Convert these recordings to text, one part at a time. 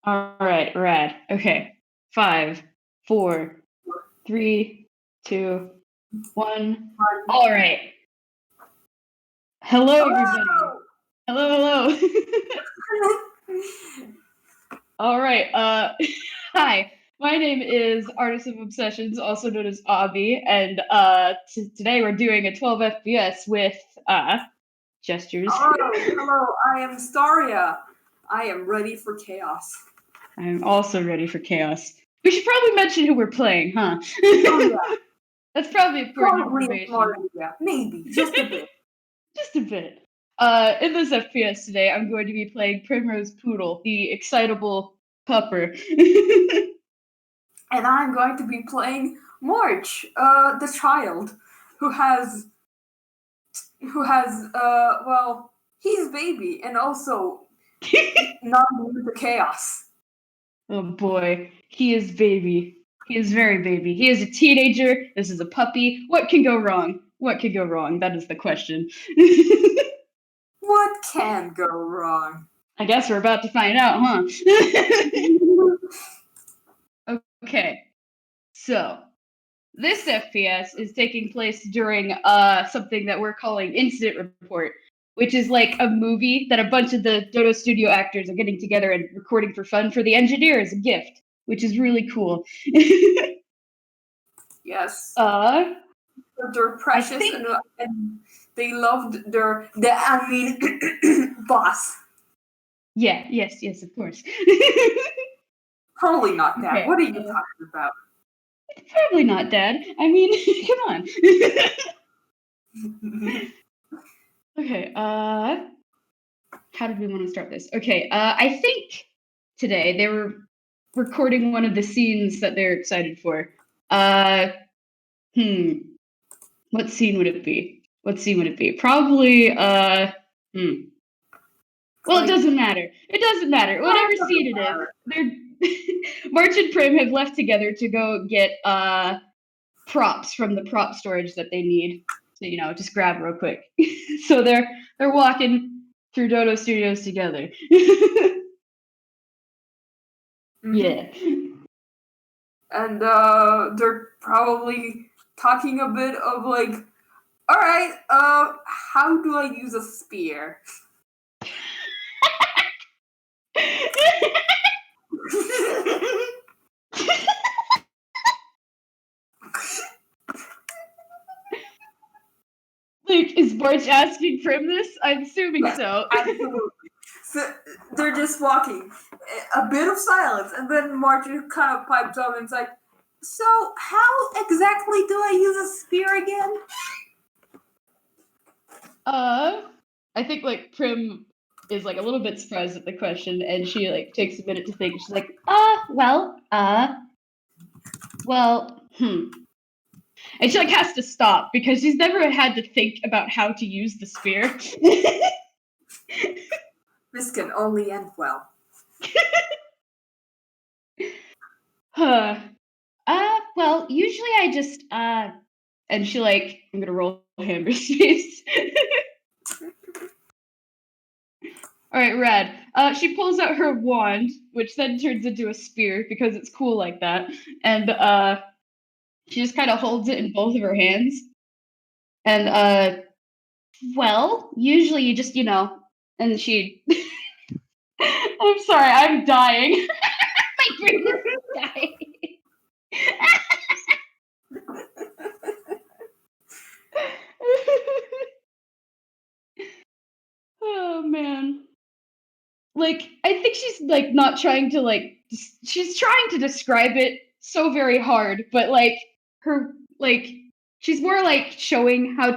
All right, rad. Okay. 5, 4, 3, 2, 1. All right. Hello, everybody. Hello, hello. All right. Hi. My name is Artist of Obsessions, also known as Abby, and today we're doing a 12 FPS with gestures. Hello, I am Staria. I am ready for chaos. I'm also ready for chaos. We should probably mention who we're playing, huh? Oh yeah. That's probably important Probably information. a smart idea. Maybe, just a bit. Just a bit. In this FPS today, I'm going to be playing Primrose Poodle, the excitable pupper. And I'm going to be playing March, the child, who has, well, he's baby and also not immune to chaos. Oh boy, he is baby. He is very baby. He is a teenager. This is a puppy. What can go wrong? What could go wrong? That is the question. What can go wrong? I guess we're about to find out, huh? Okay. So, this FPS is taking place during something that we're calling Incident Report, which is like a movie that a bunch of the Dodo Studio actors are getting together and recording for fun for the engineer as a gift, which is really cool. Yes. They're precious and they loved their boss. Yeah, yes, of course. Probably not that. Okay, What are you talking about? Probably not, Dad. I mean, come on. Okay, how did we want to start this? Okay, I think today they were recording one of the scenes that they're excited for. What scene would it be? Probably, Well, it doesn't matter. Whatever scene it is, they're March and Prim have left together to go get props from the prop storage that they need. So, just grab real quick. So they're walking through Dodo Studios together. Yeah. And they're probably talking a bit of like, all right, how do I use a spear? Like, is March asking Prim this? I'm assuming so. Absolutely. So they're just walking. A bit of silence, and then March kind of pipes up and it's like, so how exactly do I use a spear again? I think like Prim is like a little bit surprised at the question, and she like takes a minute to think. She's like, and she like has to stop because she's never had to think about how to use the spear. This can only end well. Well, usually I just and she like, I'm gonna roll Hammer's face. All right, rad. She pulls out her wand, which then turns into a spear because it's cool like that, and she just kind of holds it in both of her hands. And well, usually you just, and she. I'm sorry, I'm dying. My brain is dying. Oh man. Like, I think she's like not trying to she's trying to describe it so very hard, but like her she's more like showing how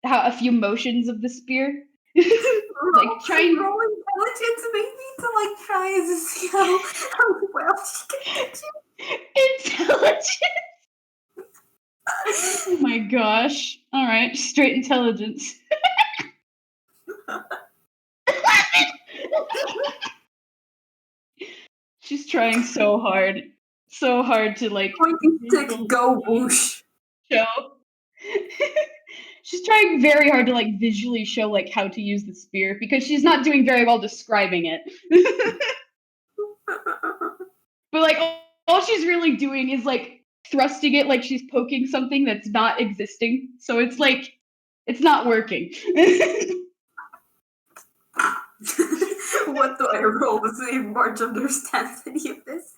a few motions of the spear. Like trying rolling intelligence maybe to like try to see how well she can do intelligence. Oh my gosh. All right, straight intelligence. She's trying so hard to like go whoosh show. She's trying very hard to like visually show like how to use the spear because she's not doing very well describing it. all she's really doing is like thrusting it like she's poking something that's not existing. So it's like it's not working. What do I roll to see if March understands any of this?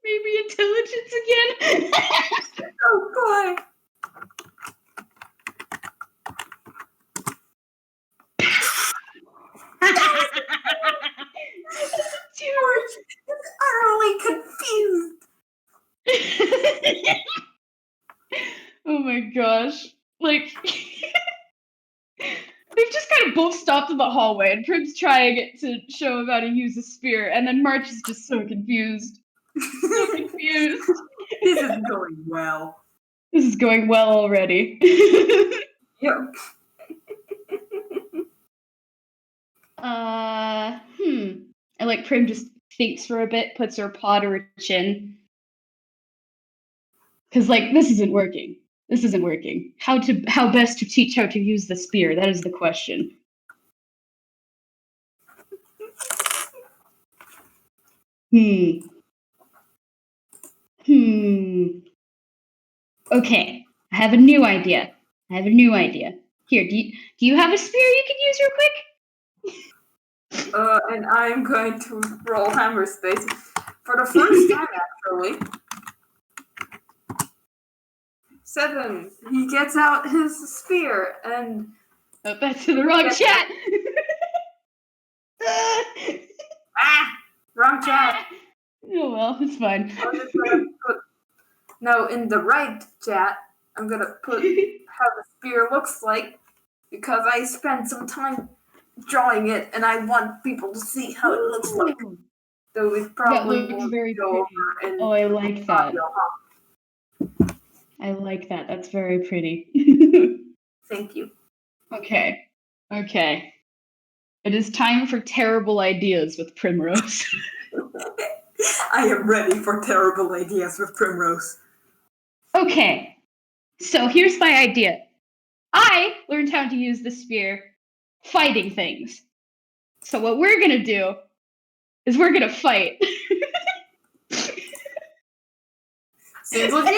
Maybe intelligence again. Oh boy. March is utterly confused. Oh my gosh. Like they've just kind of both stopped in the hallway, and Prim's trying to show him how to use a spear, and then March is just so confused. So confused. This is going well. This is going well already. Yep. And like Prim just thinks for a bit, puts her paw to her chin. Cause like this isn't working. This isn't working. How best to teach how to use the spear? That is the question. Okay, I have a new idea. Here, do you have a spear you can use real quick? And I'm going to roll hammer space for the first time, actually. 7. He gets out his spear and. Oh, that's in the wrong chat. Wrong chat. Oh well, it's fine. No, in the right chat, I'm gonna put how the spear looks like because I spent some time drawing it and I want people to see how it looks like. So it probably that looks won't very go pretty. over in I like that. audio, huh? I like that. That's very pretty. Thank you. Okay. It is time for terrible ideas with Primrose. I am ready for terrible ideas with Primrose. Okay. So here's my idea. I learned how to use the spear fighting things. So what we're gonna do is we're gonna fight. Seems legit.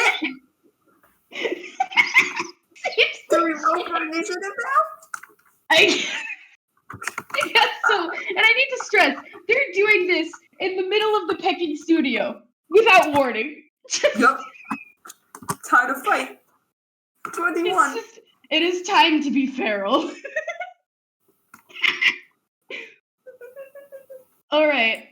Do we roll for initiative now? I guess so. And I need to stress, they're doing this in the middle of the pecking studio without warning. Yep. Time to fight. 21. It is time to be feral. All right.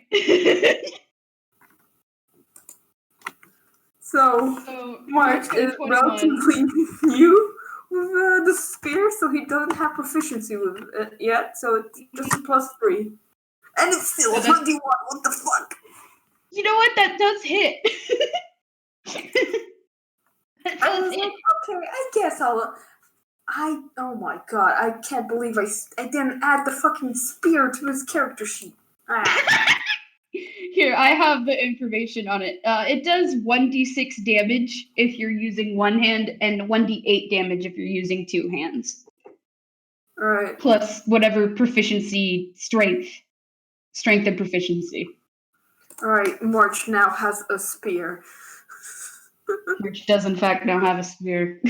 So March is relatively new with the spear, so he doesn't have proficiency with it yet, so it's just a +3. And it's still 21, what the fuck? You know what? That does hit. I was like, okay, I guess oh my god, I can't believe I didn't add the fucking spear to his character sheet. Here, I have the information on it. It does 1d6 damage if you're using one hand, and 1d8 damage if you're using two hands. Alright. Plus whatever proficiency, strength and proficiency. Alright, March now has a spear. March does in fact now have a spear.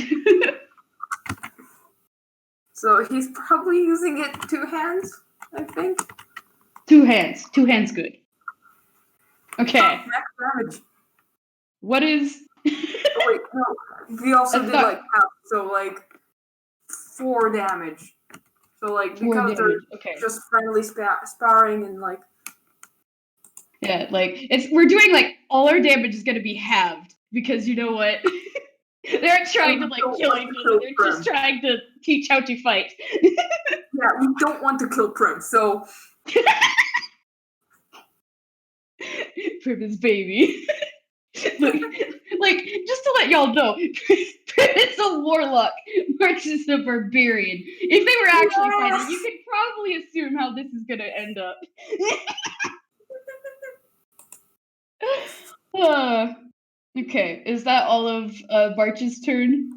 So he's probably using it 2 hands, I think. 2 hands. 2 hands good. Okay. Max damage. What is... Oh, wait, no. We also did like half, so like 4 damage. So like because they're just friendly sparring and like. Yeah, like we're doing like all our damage is gonna be halved because you know what? They aren't trying to like kill each other. They're just trying to teach how to fight. Yeah, we don't want to kill Prim, so. Prim is baby. like, just to let y'all know, Prim is a warlock. March is a barbarian. If they were actually fighting, you can probably assume how this is gonna end up. Okay, is that all of Barch's turn?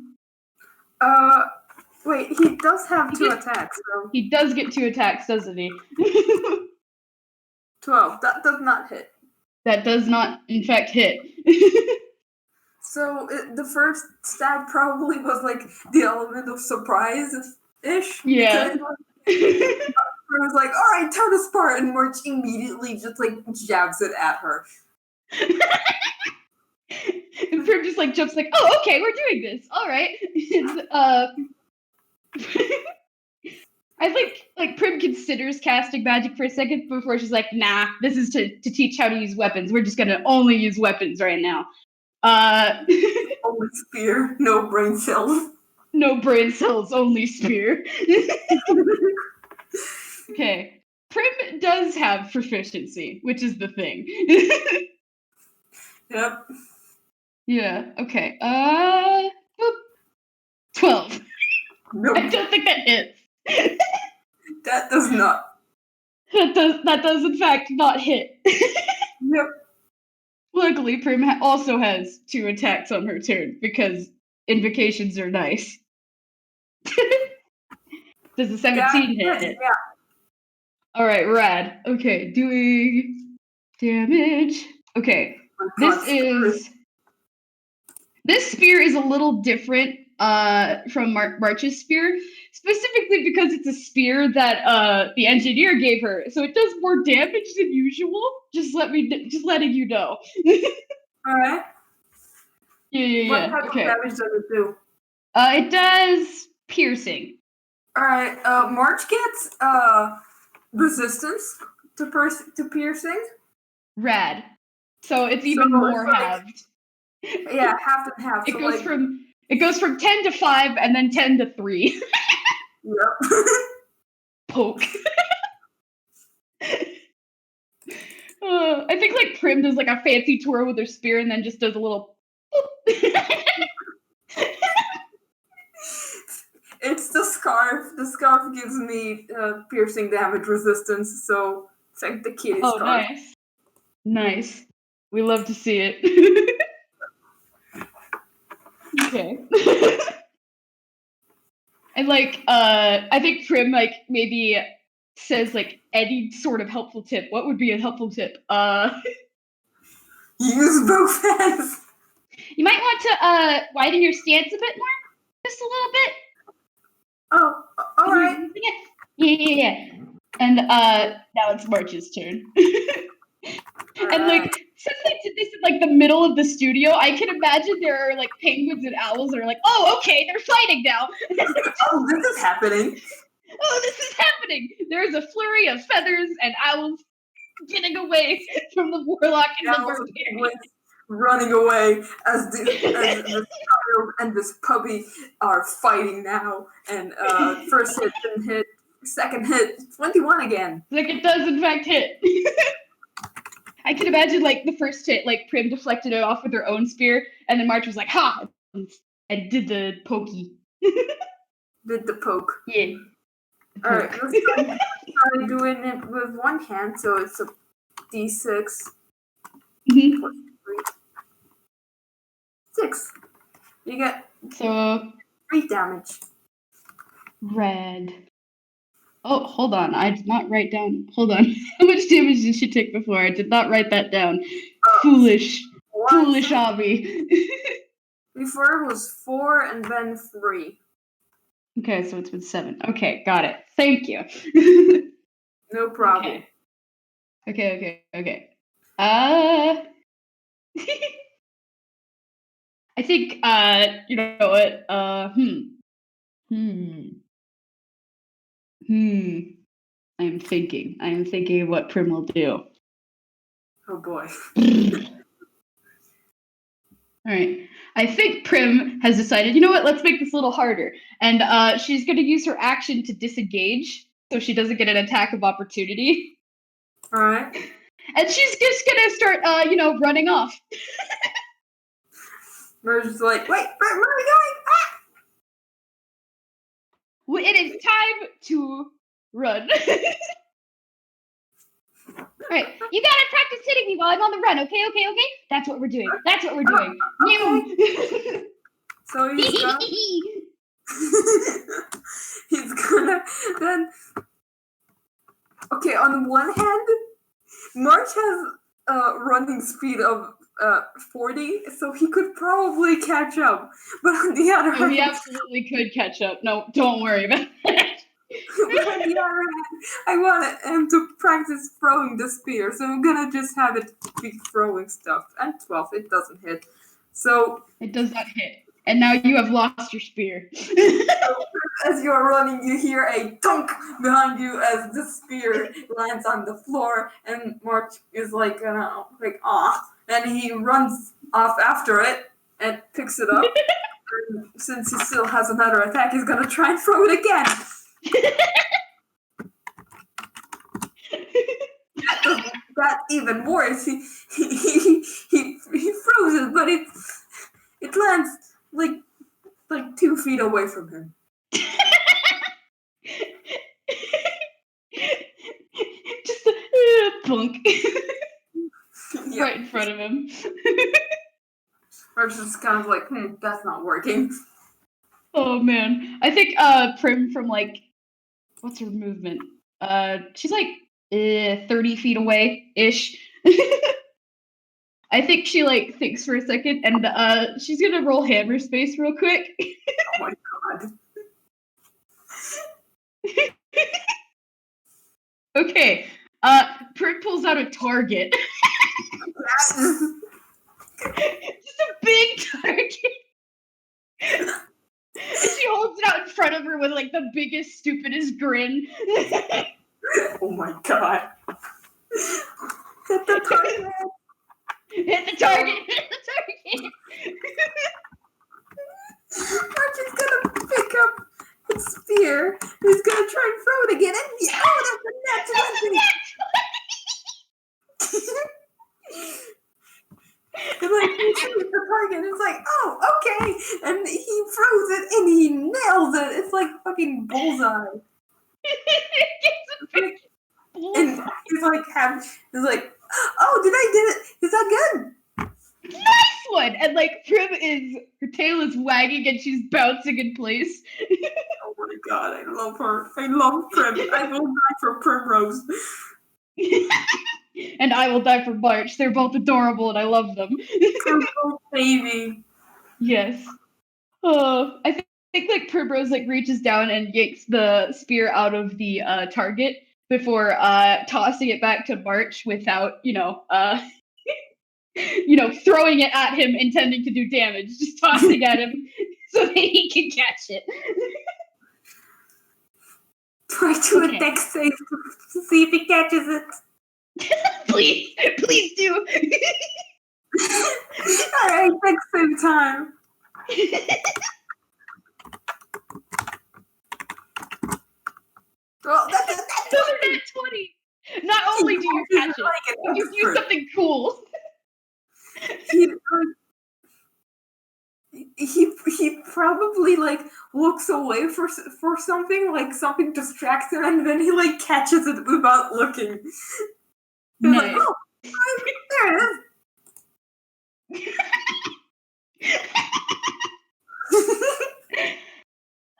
Wait, he does have 2 attacks, so. He does get 2 attacks, doesn't he? 12, that does not hit. That does not, in fact, hit. So the first stab probably was like the element of surprise-ish. Yeah. Because I was like, all right, tear this apart, and March immediately just like jabs it at her. And Prim just like jumps like, oh, okay, we're doing this. All right. I think like Prim considers casting magic for a second before she's like, nah, this is to teach how to use weapons. We're just gonna only use weapons right now. Only spear, no brain cells. No brain cells, only spear. Okay. Prim does have proficiency, which is the thing. Yep. Yeah, okay. 12. Nope. I don't think that hits. That does not. That does in fact not hit. Yep. Luckily, Prim also has 2 attacks on her turn because invocations are nice. Does the 17 hit? Yeah. Alright, rad. Okay, doing damage. Okay, this spear is a little different from March's spear, specifically because it's a spear that the engineer gave her, so it does more damage than usual. Just letting you know. All right. Yeah. What type of damage does it do? It does piercing. All right. March gets resistance to piercing. Rad. So it's even more like, halved. Yeah, half and half. It goes from 10 to 5 and then 10 to 3. Yep. Poke. I think like Prim does like a fancy twirl with her spear and then just does a little. It's the scarf. The scarf gives me piercing damage resistance, so it's like the kitty scarf. Nice. Nice. We love to see it. Okay. And like, I think Prim like maybe says like any sort of helpful tip. What would be a helpful tip? Use both hands. You might want to widen your stance a bit more, just a little bit. Oh, all right. Yeah. And now it's March's turn. And like, since they did this in like the middle of the studio, I can imagine there are like penguins and owls that are like, oh, okay, they're fighting now. Oh, this is happening. Oh, this is happening. There's a flurry of feathers and owls getting away from the warlock and the barbarian. Running away as this child and this puppy are fighting now. And first hit didn't hit, second hit 21 again. Like it does in fact hit. I can imagine like the first hit, like Prim deflected it off with her own spear, and then March was like, "Ha!" and did the pokey. Did the poke? Yeah. All right, let's try doing it with one hand. So it's a D6 Mm-hmm. plus 3. 6. You get 3 damage. Red. Oh, hold on. I did not write down. Hold on. How much damage did she take before? I did not write that down. Foolish Abby. Before it was 4 and then 3. Okay, so it's been 7. Okay, got it. Thank you. No problem. Okay. I think you know what? I am thinking of what Prim will do. Oh boy. All right. I think Prim has decided, you know what, let's make this a little harder. And she's going to use her action to disengage so she doesn't get an attack of opportunity. All right. And she's just going to start, running off. Merge's like, wait, where are we going? Ah! Well, it is time to run. All right, you gotta practice hitting me while I'm on the run, okay? That's what we're doing. Okay. So he's gonna then. Okay, on one hand, March has running speed of 40, so he could probably catch up. But on the other hand, he absolutely could catch up. No, don't worry about that. but on the other hand, I want him to practice throwing the spear, so I'm gonna just have it be throwing stuff. And 12, it doesn't hit. So it does not hit. And now you have lost your spear. as you are running, you hear a thunk behind you as the spear lands on the floor, and March is like, ah, and he runs off after it and picks it up. And since he still has another attack, he's gonna try and throw it again. That even worse. He throws it, but it lands like 2 feet away from him. Just a punk. Yeah. Right in front of him. March is kind of like, that's not working. Oh man. I think Prim from what's her movement? She's 30 feet away ish. I think she thinks for a second and she's gonna roll hammer space real quick. Oh my god. Okay. Prim pulls out a target. Just a big target. And she holds it out in front of her with the biggest, stupidest grin. Oh my god. Hit the target. Hit the target. Hit the target. March is gonna pick up his spear. He's gonna try and throw it again. And that's a net 20. And he shoots the target. It's like, oh, okay. And he throws it and he nails it. It's like fucking bullseye. And he's like, oh, did I did it? Is that good? Nice one! And her tail is wagging and she's bouncing in place. Oh my god, I love her. I love Prim. I will die for Primrose. And I will die for March. They're both adorable and I love them. Primrose baby. Yes. Oh, I think Primrose reaches down and yanks the spear out of the target before tossing it back to March without, throwing it at him intending to do damage. Just tossing at him so that he can catch it. Try to attack safe to see if he catches it. Please do. Alright, next same time. Well, that's Those are net 20. Not only do you catch it, but you do something cool. He probably looks away for something, something distracts him, and then he catches it without looking. He's Nice. oh, there it is.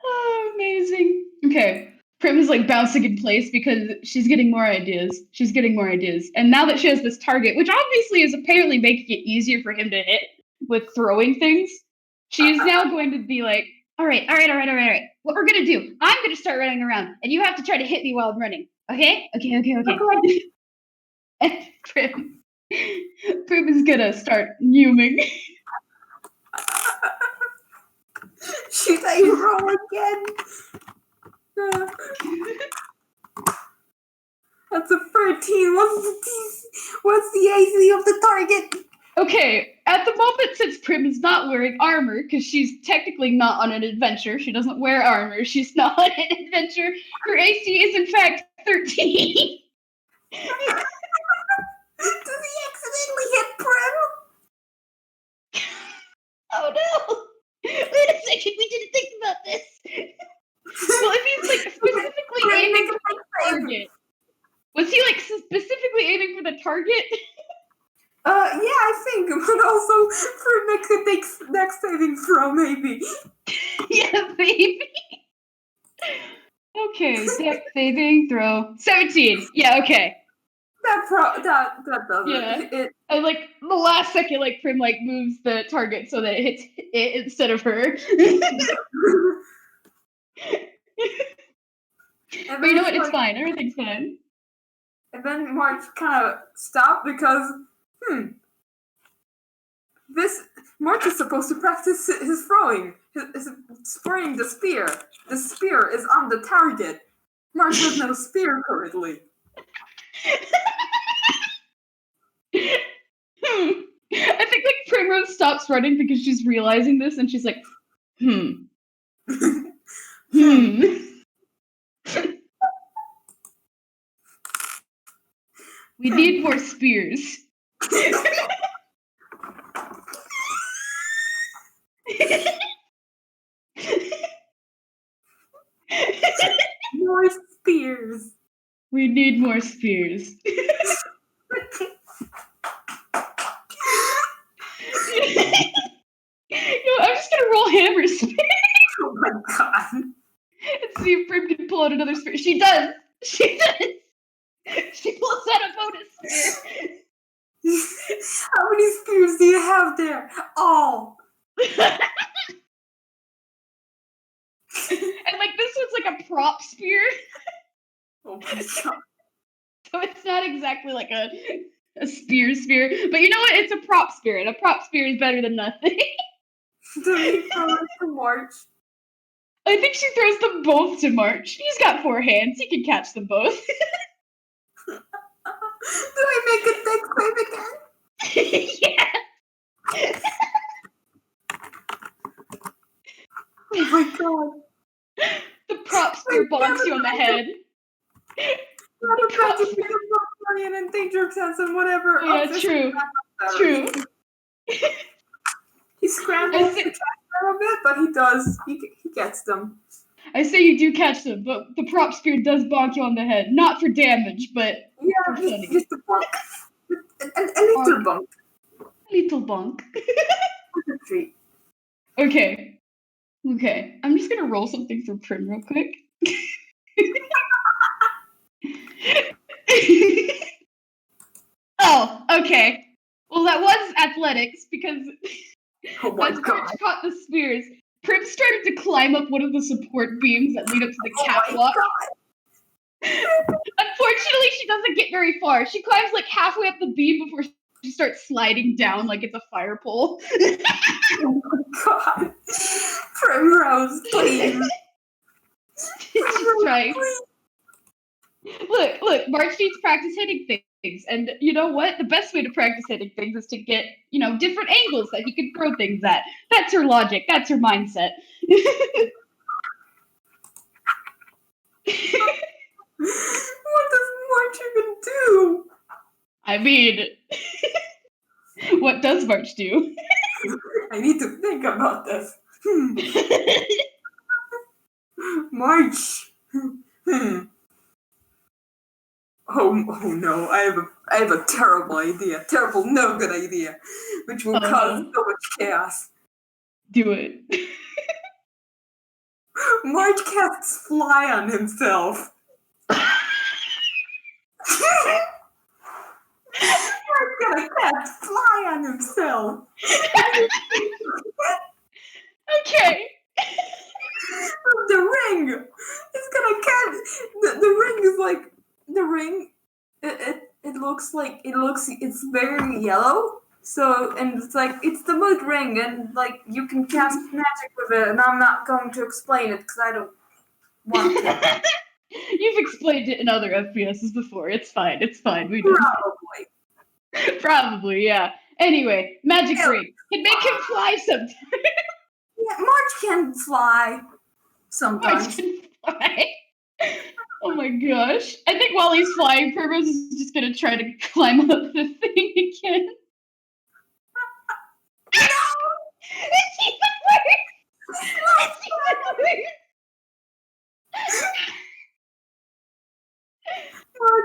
Oh, amazing. Okay. Prim is bouncing in place because she's getting more ideas. And now that she has this target, which obviously is apparently making it easier for him to hit with throwing things, she is now going to be like, all right. What we're going to do, I'm going to start running around, and you have to try to hit me while I'm running. Okay? Okay. And Prim is going to start fuming. Should I roll again? That's a 13. What's the AC of the target? Okay, at the moment, since Prim is not wearing armor, because she's technically not on an adventure, she doesn't wear armor, she's not on an adventure, her AC is in fact 13. Does he accidentally hit Prim? Oh no! Wait a second, we didn't think about this. Well, if he's specifically aiming for the target, was he specifically aiming for the target? Yeah, I think, but also for next saving throw, maybe. Yeah, maybe. Okay, dex saving throw 17. Yeah, okay. That doesn't. Yeah. And like the last second, like Prim like moves the target so that it hits it instead of her. But you know what? It's fine. Everything's fine. And then March kind of stopped because, March is supposed to practice his throwing, his spraying the spear. The spear is on the target. March has no spear currently. I think like Primrose stops running because she's realizing this, and she's like, We need more spears. More spears. We need more spears. I'm just gonna roll hammer spear. Oh my god. And see if Prim can pull out another spear. She does! She does! She pulls out a bonus spear. How many spears do you have there? All. And like this one's like a prop spear. Oh my god. So it's not exactly like a spear. But you know what? It's a prop spear, and a prop spear is better than nothing. Do we throw it to March? I think she throws them both to March. He's got 4 hands. He can catch them both. Do we make a deck save again? Yeah. Oh my god. The prop spear bonks you on the head. Not a prop spear money and endangered sense and whatever. Oh, yeah, true. True. He scrambles to catch them a bit, but he does. He gets them. I say you do catch them, but the prop spear does bonk you on the head. Not for damage, but for funny. Just a bonk. A little bonk. A little bonk. A treat. Okay. I'm just gonna roll something for Prim real quick. Oh, okay. Well, that was athletics because Oh my as god. March caught the spears, Prim started to climb up one of the support beams that lead up to the catwalk. Unfortunately, she doesn't get very far. She climbs like halfway up the beam before she starts sliding down like it's a fire pole. Oh my god. Primrose, please. She's trying. Look, March needs practice hitting things. And you know what? The best way to practice hitting things is to get, different angles that he can throw things at. That's her logic. That's her mindset. What does March even do? I mean, what does March do? I need to think about this. March. Oh no! I have a terrible idea. Terrible, no good idea, which will cause so much chaos. Do it. March casts fly on himself. March gonna cast fly on himself. Okay. The ring. He's gonna catch. The ring is like the ring. It looks like it's very yellow. So and it's the mood ring and like you can cast magic with it. And I'm not going to explain it because I don't want to. You've explained it in other FPSs before. It's fine. We know. Probably, yeah. Anyway, magic ring. Can make him fly sometimes. Yeah, March can fly sometimes. March can fly. Oh my gosh. I think while he's flying, Primrose is just gonna try to climb up the thing again. No! It's even worse! It's even worse!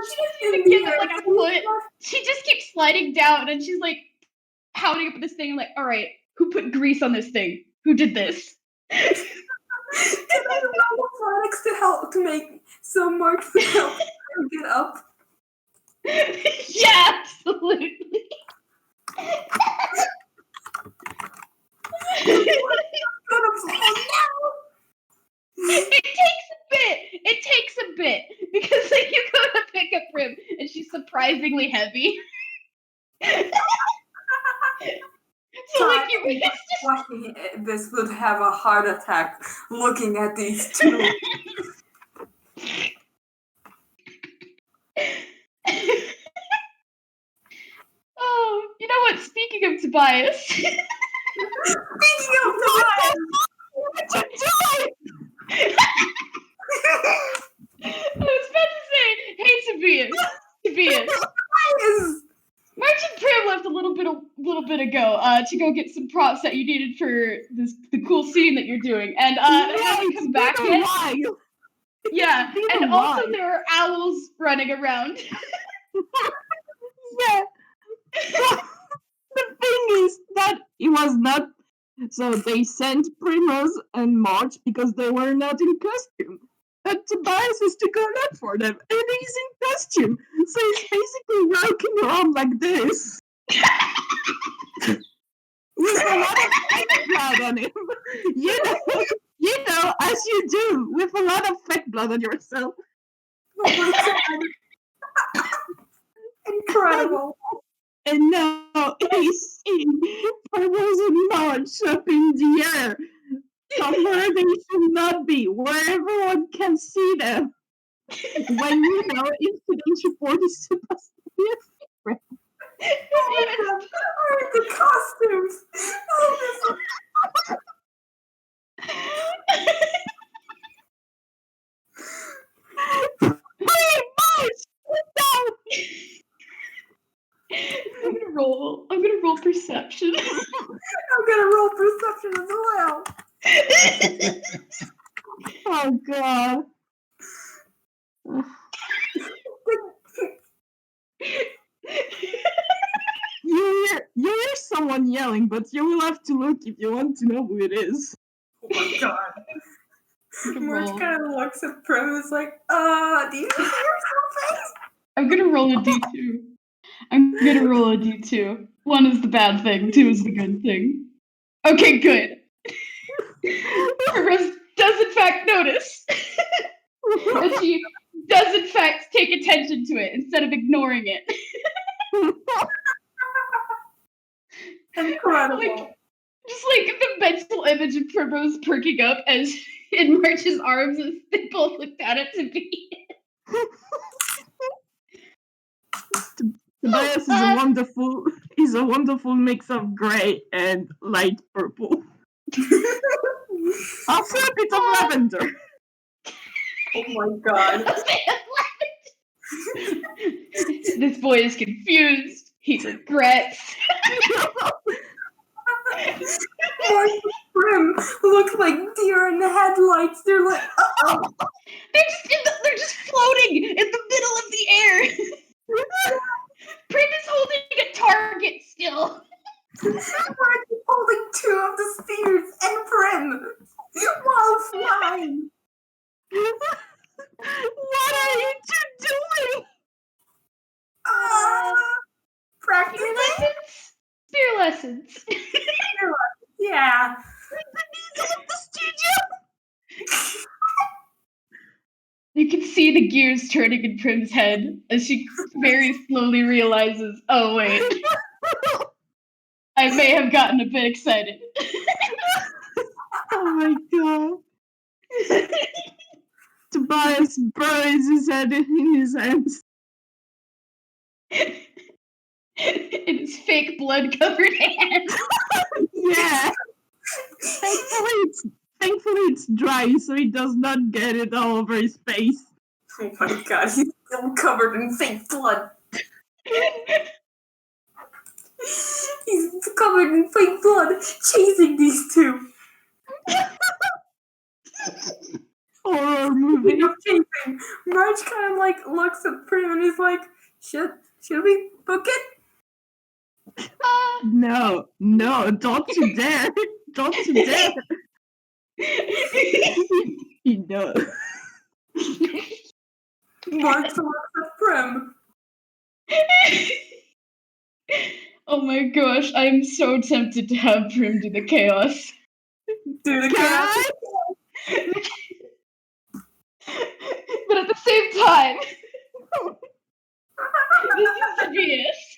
She doesn't even give it like a foot. She just keeps sliding down and she's like pounding up this thing and like, alright, who put grease on this thing? Who did this? Can I roll athletics to help to make so March would help him get up? Yeah, absolutely. It takes a bit because like you go to pick up Prim and she's surprisingly heavy. So like you watching this would have a heart attack looking at these two. Oh, you know what? Speaking of Tobias. Speaking of Tobias, what you doing? I was about to say, hey Tobias. March and Prim left a little bit ago to go get some props that you needed for the cool scene that you're doing, and they haven't come back yet. Yeah, and also there are owls running around. Yeah. The thing is that it was not. So they sent Primrose and March because they were not in costume. But Tobias is to go look for them, and he's in costume. So he's basically walking around like this. With a lot of fake blood on him. You know, as you do, with a lot of fake blood on yourself. Oh my god. Incredible. And now he's seeing Primrose and March up in the air. Somewhere they should not be, where everyone can see them. When you know incident report is supposed to be a secret. Oh my god, the costumes. Oh, Hey, March! Down! I'm gonna roll perception. I'm gonna roll perception as well. Oh god. You hear someone yelling, but you will have to look if you want to know who it is. Oh my god. March kind of looks at Prim and is like, do you hear something? I'm gonna roll a d2. I'm gonna roll a d2. 1 is the bad thing, 2 is the good thing. Okay, good. Primrose does in fact notice. And she does in fact take attention to it instead of ignoring it. Incredible. Just like the mental image of Primrose perking up as in March's arms as they both looked at it to be. Tobias is a wonderful mix of grey and light purple. Also a bit of lavender. Oh my god. This boy is confused. He regrets. March and Prim look like deer in the headlights. They're like, They're just floating in the middle of the air. Prim is holding a target still. March is holding 2 of the spears and Prim while flying. What are you two doing? Practicing? Spear lessons. Yeah. The diesel of the studio. You can see the gears turning in Prim's head as she very slowly realizes, oh wait, I may have gotten a bit excited. Oh my god. Tobias buries his head in his hands. In his fake blood-covered hands. Yeah. Thankfully it's dry, so he does not get it all over his face. Oh my god, he's still covered in fake blood. He's covered in fake blood, chasing these two. Horror movie. Chasing. March kind of like looks at Prim and he's like, should we book it? No, don't you dare. Don't you dare. You know. March looks at Prim. Oh my gosh, I'm so tempted to have Prim do the chaos. Do the chaos. But at the same time, this is Tobias.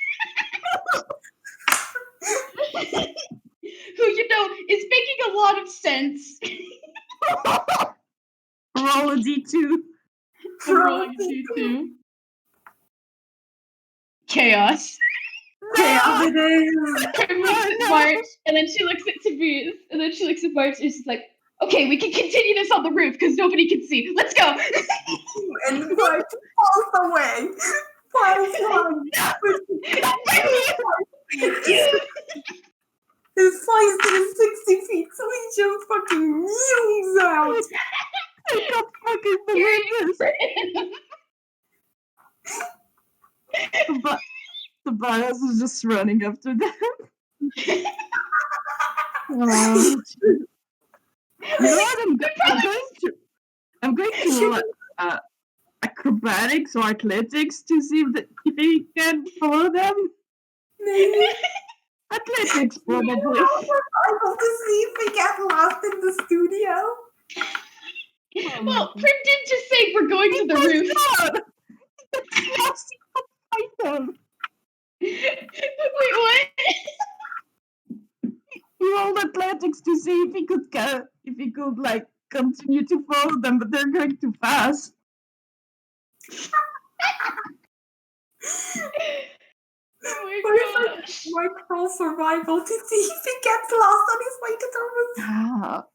Who, is making a lot of sense. Roll a d2. I'm rolling a d2. Chaos. Chaos it is. Prim looks at March, and then she looks at Tobias, and then she looks at March, and she's like, okay, we can continue this on the roof because nobody can see. Let's go. And March falls away. Falls on. It flies to 60 feet, so he just fucking zooms out. I can't fucking believe this. Tobias is just running after them. You know what? I'm going to roll acrobatics or athletics to see if he can follow them. Maybe. Athletics, probably. I want to see if we get lost in the studio. Well, Prim did just say we're going to the roof. Fight them. Wait, what? He rolled athletics to see if he could like continue to follow them, but they're going too fast. Oh my gosh. Mark roll survival to see if he gets lost on his way to the roof.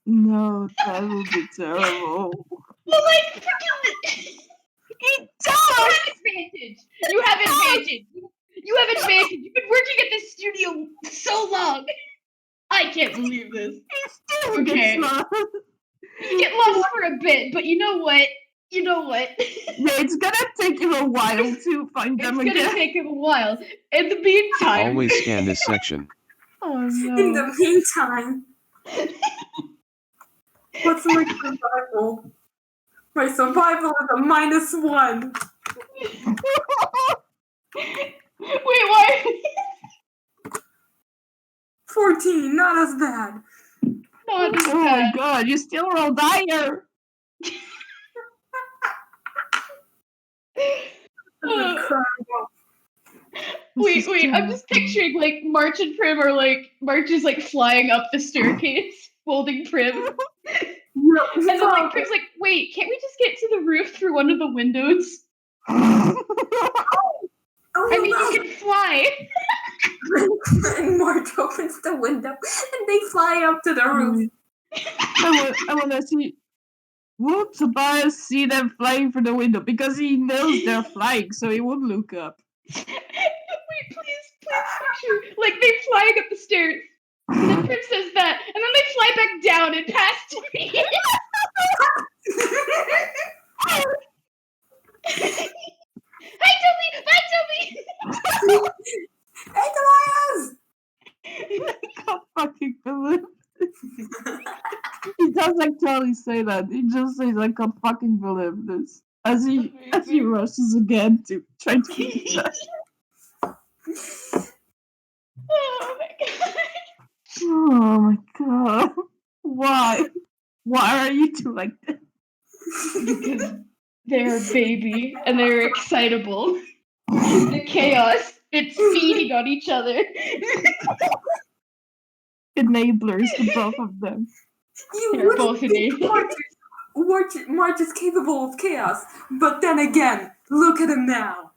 No, that would be terrible. Well, like, freaking... He does! You have advantage. You have advantage. You've been working at this studio so long. I can't believe this. He still gets lost. You get lost for a bit, but you know what? Yeah, it's gonna take him a while to find them again. It's gonna take him a while. In the meantime... Always scan this section. Oh no. In the meantime... What's my survival? My survival is a -1. Wait, why? 14, not as bad. Not as Oh my bad. god, you still rolled higher. Wait, I'm just picturing like March and Prim are like March is like flying up the staircase holding Prim. And then like Prim's like, wait, can't we just get to the roof through one of the windows? I mean, you can fly. And March opens the window and they fly up to the roof. I want to see. Will Tobias see them flying through the window? Because he knows they're flying, so he would look up. Wait, please picture. Like, they're flying up the stairs. And then Prim says that, and then they fly back down and past me. Hi, Toby! Bye, Toby! Hey, Tobias! I can't fucking believe it. He doesn't actually say that. He just says, I can't fucking believe this. As he rushes again to try to eat us. Oh my god. Oh my god. Why? Why are you two like this? Because they're a baby and they're excitable. The chaos, it's feeding on each other. Enablers, the both of them. They're both enablers. March is capable of chaos, but then again, look at him now.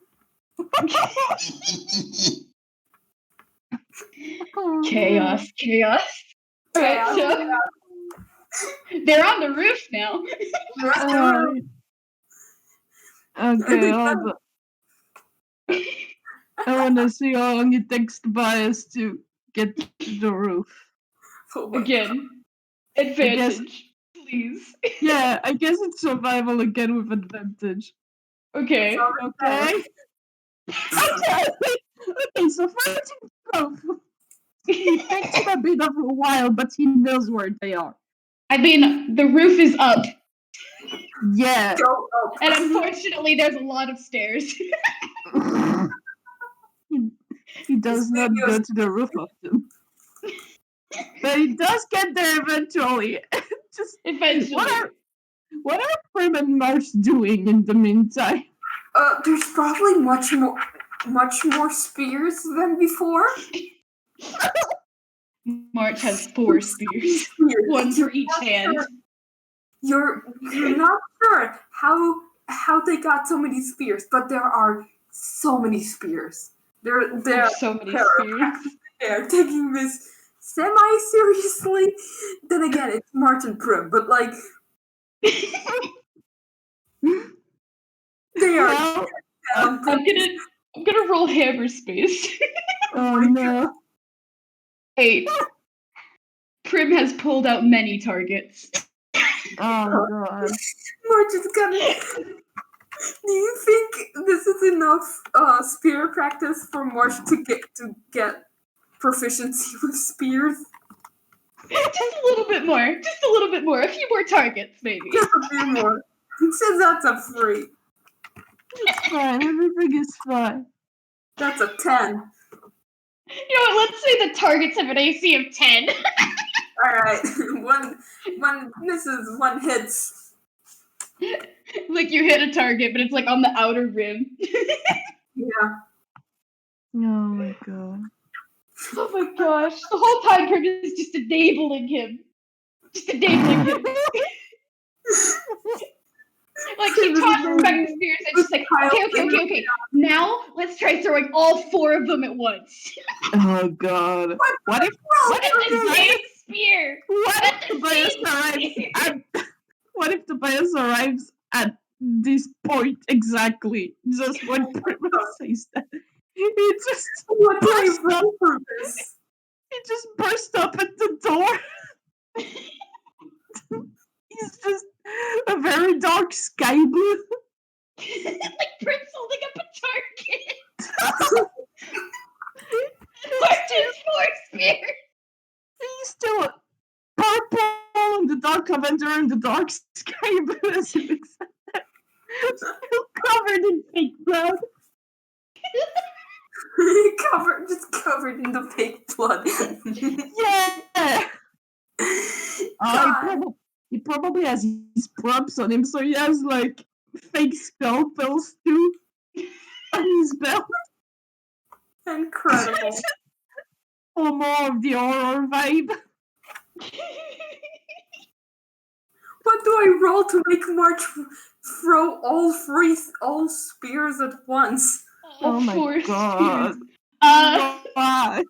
Chaos. Alright, so they're on the roof now. Okay, hold on. I want to see how long it takes Tobias to get to the roof. Again, advantage, please. Yeah, I guess it's survival again with advantage. Okay. Okay, so first roof. It takes him a bit of a while, but he knows where they are. I mean, the roof is up, Yeah. Go up. and unfortunately, there's a lot of stairs. He does not go to the roof often. But he does get there eventually. Just Eventually. what are Prim and Marsh doing in the meantime? There's probably much more spears than before. March has 4 spears. One for each hand. You're not sure how they got so many spears, but there are so many spears. There's so many spears. They're taking this semi-seriously. Then again, it's Martin Prim, but like they are. Well, I'm gonna roll hammer space. oh no. 8. Prim has pulled out many targets. Oh god. March is gonna. Do you think this is enough spear practice for March to get proficiency with spears? Just a little bit more. Just a little bit more. A few more targets, maybe. Just a few more. Since that's a 3. It's fine. Everything is fine. That's a 10. You know what? Let's say the targets have an AC of 10. Alright. One misses, one hits. Like you hit a target, but it's like on the outer rim. Yeah. Oh my god. Oh my gosh. The whole time Prim is just enabling him. Just enabling him. Like she tosses back the spears and she's like, okay. Now let's try throwing all 4 of them at once. Oh god. What if the same spear? What if Tobias arrives at this point exactly? Just when Primrose says that. He just What do I run for this? He just burst up at the door. He's just a very dark sky blue. Like Prim's holding up a target. March's 4 spears. He's still purple in the dark Avenger and the dark sky blue as he looks at that. Still covered in fake blood. Covered in the fake blood. Yeah. He probably has his props on him, so he has like fake scalpels too on his belt. Incredible. For more of the horror vibe. What do I roll to make March throw all spears at once? Oh my 4 god. spears. Why?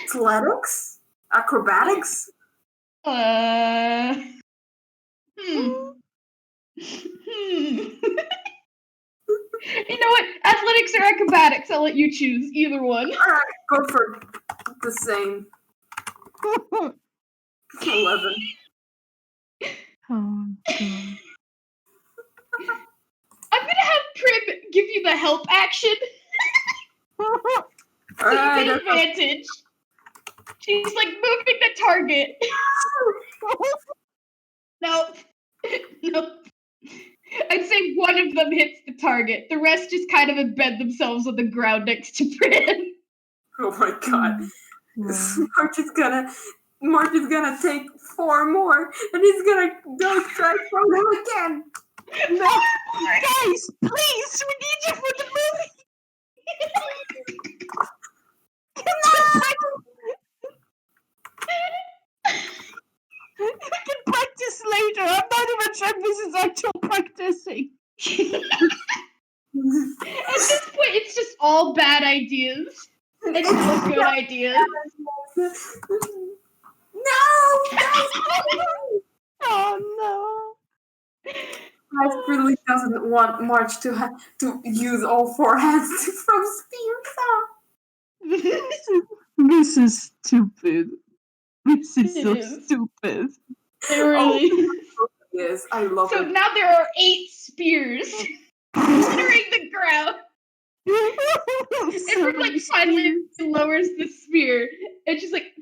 Athletics? Acrobatics? You know what? Athletics or acrobatics? I'll let you choose. Either one. Alright, go for the same. 11. Oh god. I'm gonna have Prim give you the help action. Alright. Advantage. She's like moving the target. No. I'd say one of them hits the target. The rest just kind of embed themselves on the ground next to Prim. Oh my god. March is gonna take 4 more, and he's gonna go try for them again. No, guys, please, we need you for the movie. We can practice later. I'm not even sure if this is actual practicing. At this point, it's just all bad ideas. And no good ideas. No! Oh no. I really doesn't want March to use all 4 hands to throw spears out. This is stupid. This is so is. stupid. It really is. Yes, I love So it. now there are 8 spears littering the ground. And Prim like finally lowers the spear. And she's like,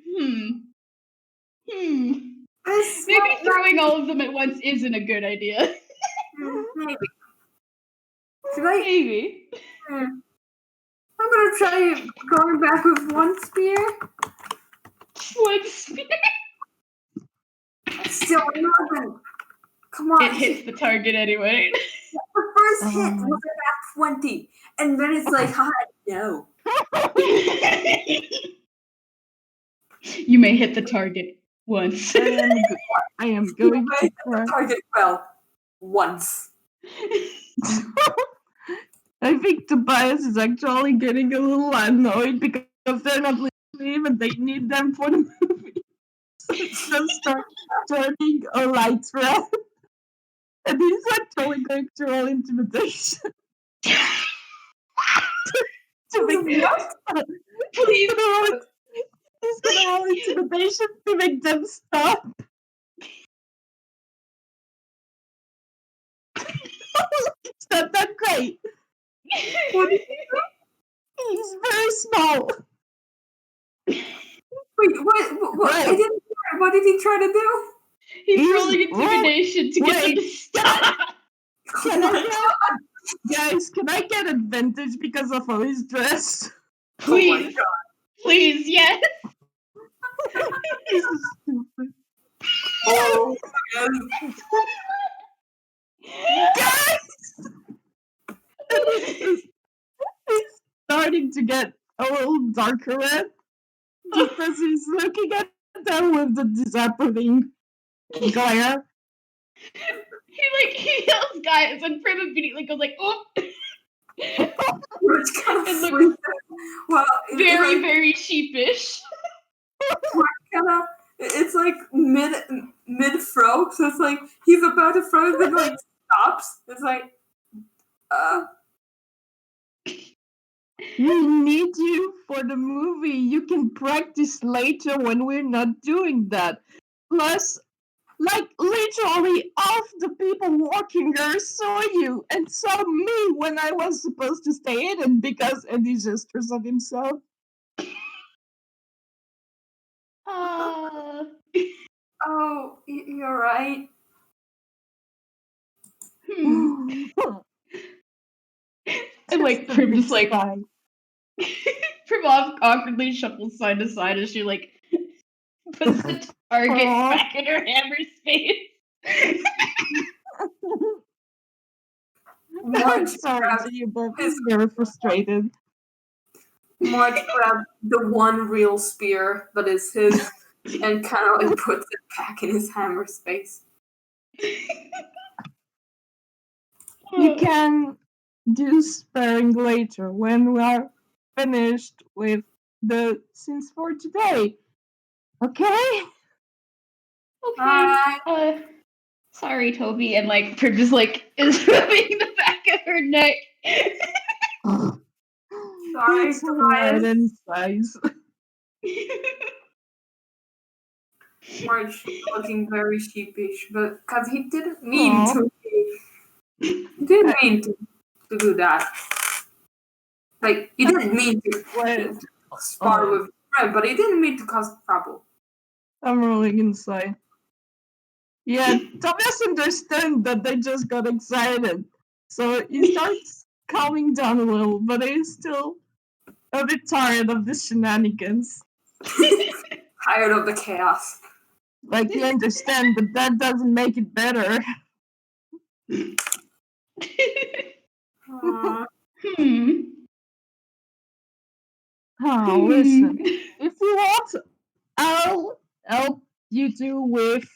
Maybe throwing all of them at once isn't a good idea. Maybe. Should I? Maybe. I I'm gonna try going back with one spear. One spear. Still 11. Come on. It hits the target anyway. The first hit was about 20. And then it's like, hi, no. You may hit the target once. I am going to cry. The target fell once. I think Tobias is actually getting a little annoyed because they're not listening and they need them for the movie. So it's just start turning a light red. And he's actually going to roll intimidation. What? He's gonna roll intimidation to make them stop. It's not that great. He's very small. Wait, what? I didn't hear. What did he try to do? He's rolling intimidation to get them to stop. Guys, can I get advantage because of how he's dressed? Please. Oh my God. Please, yes. This is stupid. Oh, Guys! It's starting to get a little darker red because he's looking at them with the disapproving glare. He yells guys and Prim immediately goes like, oh. Which kind And of looks well, very, very sheepish. It's like mid throw, so it's like he's about to throw, then like stops. It's like, We need you for the movie. You can practice later when we're not doing that. Plus, like literally half the people walking there saw you and saw me when I was supposed to stay hidden because Eddie gestures of himself. oh, you're right. And like Prim just like Prim awkwardly shuffles side to side as she like puts the target back in her hammer space. I'm sorry to you, but he's very frustrated. Mark grabbed the one real spear that is his and kind of like puts it back in his hammer space. You can do sparring later when we are finished with the scenes for today. Okay? Okay. Sorry, Toby. And like Prim just like is rubbing the back of her neck. Sorry, It's hard and size. March looking very sheepish, but because he didn't mean to. He didn't mean to do that. Like he didn't mean to spar with Fred, but he didn't mean to cause trouble. I'm rolling inside. Yeah, Thomas understands that they just got excited. So he starts calming down a little, but he's still a bit tired of the shenanigans. Tired of the chaos. Like, you understand, but that doesn't make it better. Oh, listen. If you want, I'll help you two with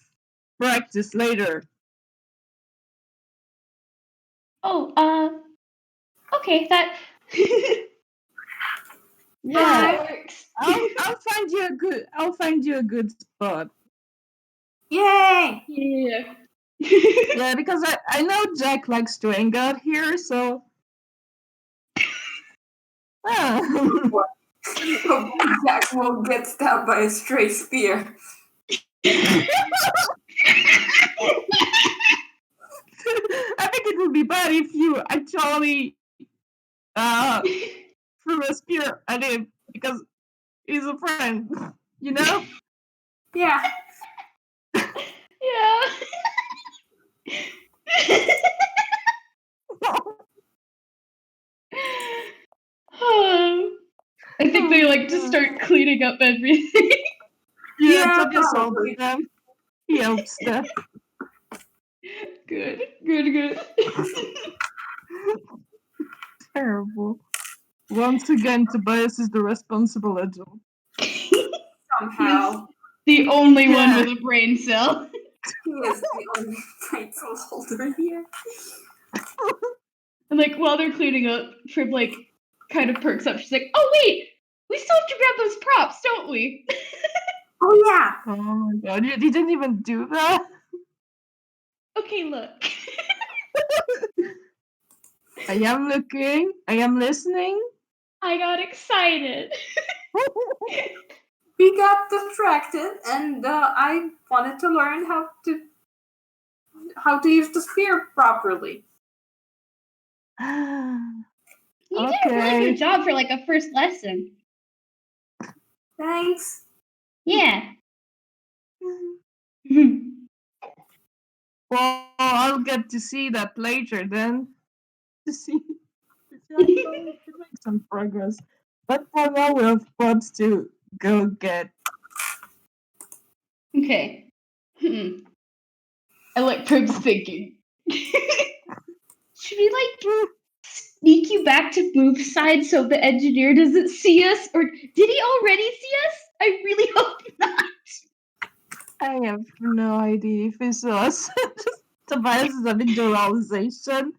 practice later. Oh, okay, that Yeah, works. I'll find you a good spot. Yay! Yeah. Yeah, because I know Jack likes to hang out here, so. Jack will get stabbed by a stray spear. I think it would be bad if you actually threw a spear at him because he's a friend, you know? Yeah. Yeah. I think they like to start cleaning up everything. Yeah, Tobias probably. helps them. He helps them. Good. Terrible. Once again, Tobias is the responsible adult. Somehow. The only one Yeah. with a brain cell. He is the only brain cell holder here. And like while they're cleaning up, Prim like kind of perks up. She's like, "Oh wait, we still have to grab those props, don't we?" Oh yeah. Oh my god, you didn't even do that? Okay, look. I am looking. I am listening. I got excited. We got distracted, and I wanted to learn how to use the spear properly. You did a really good job for like a first lesson. Thanks. Yeah. Well, I'll get to see that later then. To see if I'm going to make some progress. But for now, we have props to go get. Okay. I like Prim's thinking. Should we like sneak you back to Boof's side so the engineer doesn't see us? Or did he already see us? I really hope not. I have no idea if it's us. Tobias is having the realization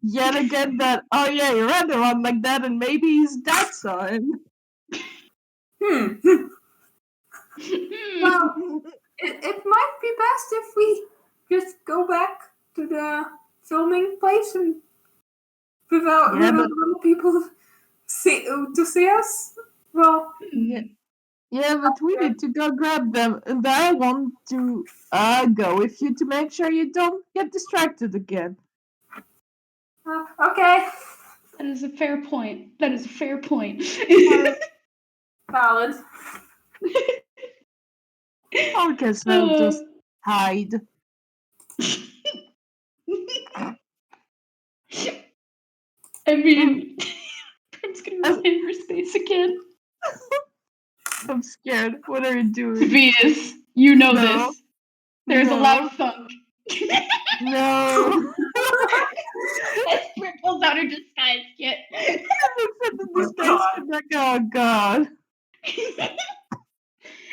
yet again that, oh yeah, he ran around like that and maybe his dad saw him. Well, it might be best if we just go back to the filming place and without little people to see us. Well, Yeah, but we need to go grab them, and I want to go with you to make sure you don't get distracted again. Okay. That is a fair point. Valid. I guess I'll just hide. I mean, Prim's gonna run hyperspace again. I'm scared. What are you doing? Tobias, you know No. this. There's a loud thunk. No. As Prim pulls out her disguise kit. Oh god.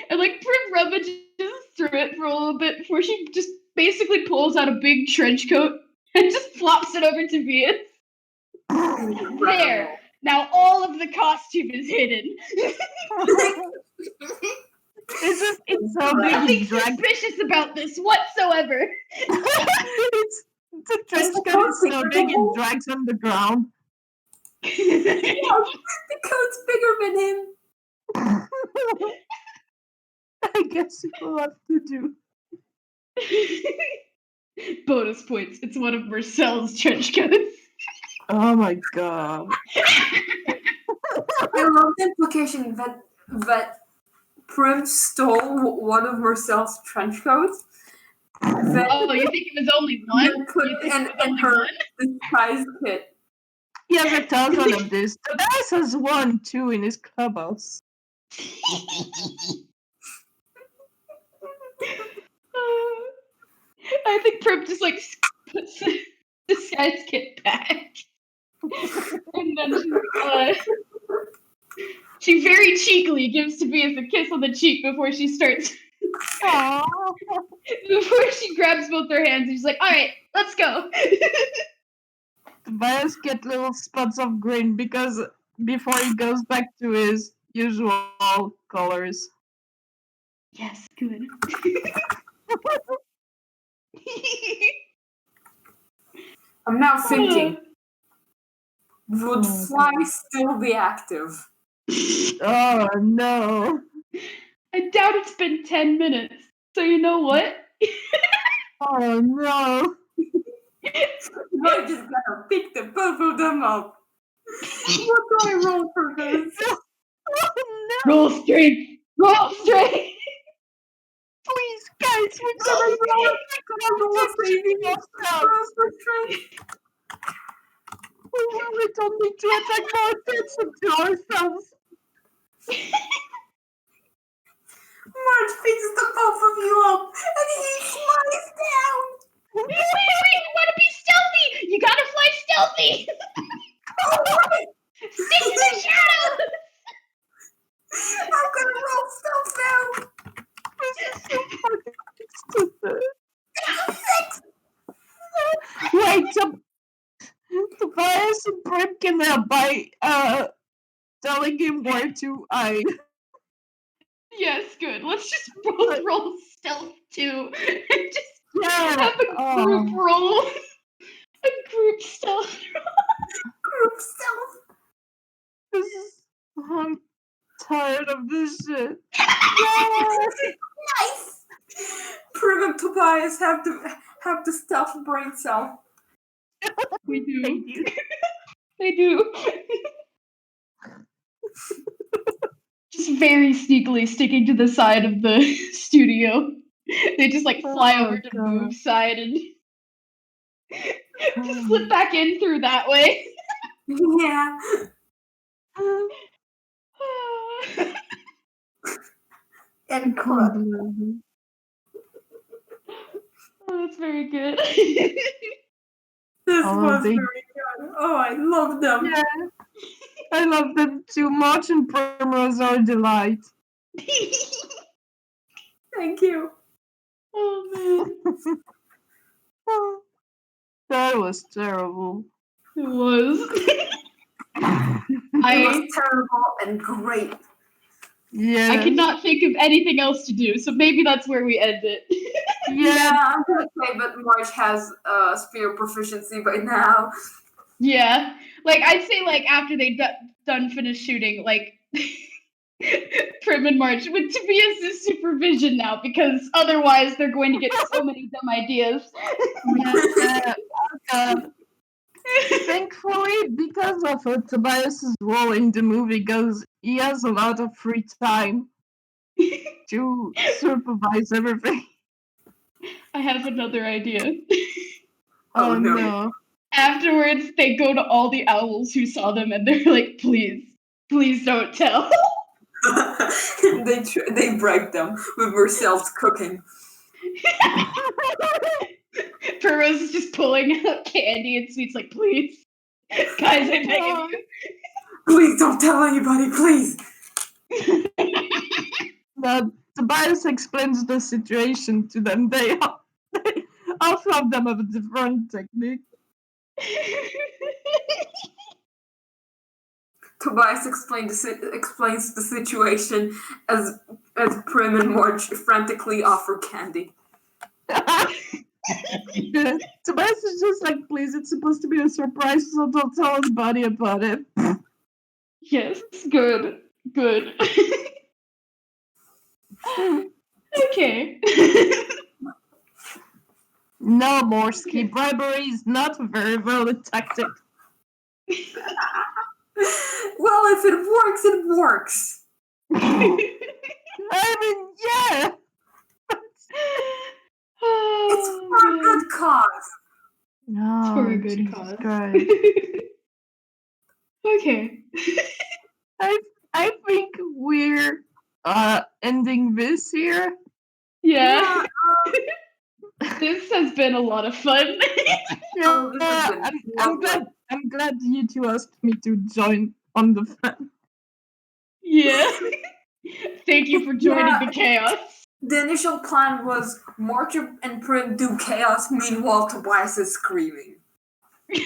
And like Prim rummages through it for a little bit before she just basically pulls out a big trench coat and just flops it over Tobias. There. Now all of the costume is hidden. It's so big. Nothing suspicious about this whatsoever. The trench coat is so big it drags on the ground. Yeah, the coat's bigger than him. I guess you will have to do. Bonus points. It's one of Marcel's trench coats. Oh my god. I love the implication that Prim stole one of Marcel's trench coats. Oh, you think it was only one? And her disguise kit. Yeah, but tell one of this. Tobias has one too in his clubhouse. I think Prim just like puts the disguise kit back. And then she very cheekily gives Tobias a kiss on the cheek before she starts. Before she grabs both their hands and she's like, alright, let's go. Tobias gets little spots of green because before he goes back to his usual colors. Yes, good. I'm now thinking, would Fly still be active? Oh no. I doubt it's been 10 minutes. So you know what? Oh no. I just gotta pick the both of them up. What do I roll for this? Oh no. Roll straight! Roll straight! Please, guys, we're gonna roll saving ourselves. We don't need to attract more attention to ourselves. March picks the both of you up and he flies down. Wait, you wanna be stealthy! You gotta fly stealthy! Stick to the shadows! I'm gonna roll stealth now. This is so fucking stupid. Wait, Tobias and Prim can help by telling him where to hide. Yes, good. Let's just both roll stealth too. And just Yeah. have a group roll. A group stealth. Group stealth. I'm tired of this shit. Nice. Prim and Tobias have the stealth brain cell. We do. Thank you. They do. Just very sneakily sticking to the side of the studio. They just like fly over to the move side and just slip back in through that way. Yeah. And crud. Oh, that's very good. This was very good. Oh, I love them. Yeah. I love them too much, and Primrose are a delight. Thank you. Oh man, that was terrible. it was. It was terrible and great. Yeah. I could not think of anything else to do, so maybe that's where we end it. Yeah, I'm gonna say, but March has spear proficiency by now. Yeah, like I'd say, like after they done finish shooting, like Prim and March with Tobias' supervision now, because otherwise they're going to get so many dumb ideas. Thankfully, because of Tobias's role in the movie, goes he has a lot of free time to supervise everything. I have another idea. Oh no. Afterwards, they go to all the owls who saw them and they're like, please don't tell. They break them with Marcel's cooking. Primrose is just pulling out candy and sweets like, please. Guys, I beg of you. Please don't tell anybody, please. Tobias explains the situation to them. All of them have a different technique. Tobias explains the situation as Prim and March frantically offer candy. Tobias is just like, please, it's supposed to be a surprise, so don't tell anybody about it. Yes, good. Okay. No more ski bribery is not a very valid tactic. Well, if it works, it works. I mean, yeah. It's for a good cause. No, It's for a good Jesus cause. Christ. Okay. I think we're ending this here. Yeah. This has been a lot of fun. I'm glad you two asked me to join on the fun. Yeah. Thank you for joining the chaos. The initial plan was March and Prim do chaos, meanwhile Tobias is screaming.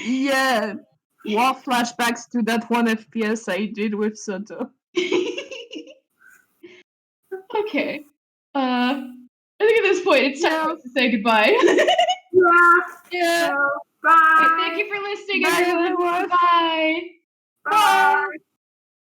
Yeah. More flashbacks to that one FPS I did with Soto. Okay. I think at this point it's time to say goodbye. Yeah. So, Bye. thank you for listening, Bye, everyone. everyone. Bye. Bye.